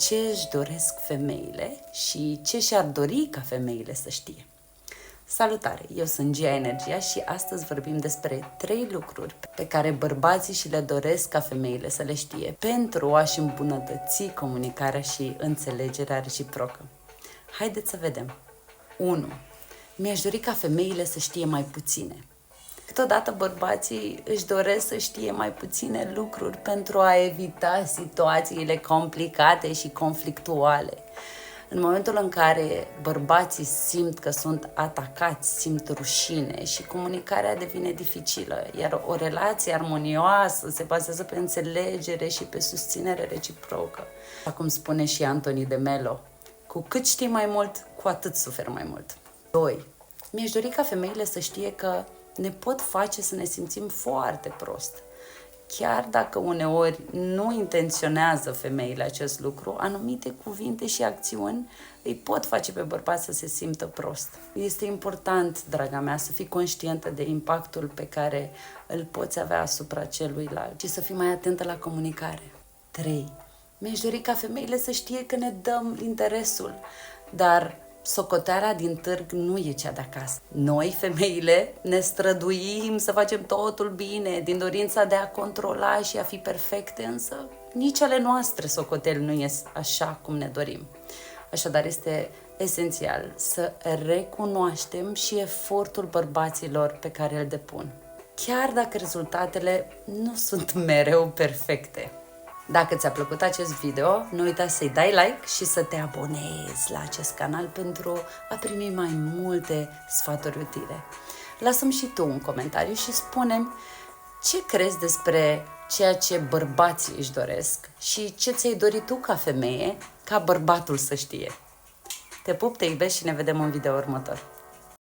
Ce își doresc femeile și ce și-ar dori ca femeile să știe. Salutare! Eu sunt Gia Energia și astăzi vorbim despre 3 lucruri pe care bărbații și le doresc ca femeile să le știe pentru a-și îmbunătăți comunicarea și înțelegerea reciprocă. Haideți să vedem! 1. Mi-aș dori ca femeile să știe mai puține. Câteodată bărbații își doresc să știe mai puține lucruri pentru a evita situațiile complicate și conflictuale. În momentul în care bărbații simt că sunt atacați, simt rușine și comunicarea devine dificilă, iar o relație armonioasă se bazează pe înțelegere și pe susținere reciprocă. Așa cum spune și Anthony de Mello, cu cât știi mai mult, cu atât suferi mai mult. 2. Mi-aș dori ca femeile să știe că ne pot face să ne simțim foarte prost. Chiar dacă uneori nu intenționează femeile acest lucru, anumite cuvinte și acțiuni îi pot face pe bărbați să se simtă prost. Este important, draga mea, să fii conștientă de impactul pe care îl poți avea asupra celuilalt și să fii mai atentă la comunicare. 3. Mi-aș dori ca femeile să știe că ne dăm interesul, dar socoteala din târg nu e cea de acasă. Noi, femeile, ne străduim să facem totul bine, din dorința de a controla și a fi perfecte, însă nici ale noastre socoteli nu ies așa cum ne dorim. Așadar, este esențial să recunoaștem și efortul bărbaților pe care îl depun, chiar dacă rezultatele nu sunt mereu perfecte. Dacă ți-a plăcut acest video, nu uita să-i dai like și să te abonezi la acest canal pentru a primi mai multe sfaturi utile. Lasă-mi și tu un comentariu și spune-mi ce crezi despre ceea ce bărbații își doresc și ce ți-ai dorit tu ca femeie, ca bărbatul să știe. Te pup, te iubesc și ne vedem în video următor.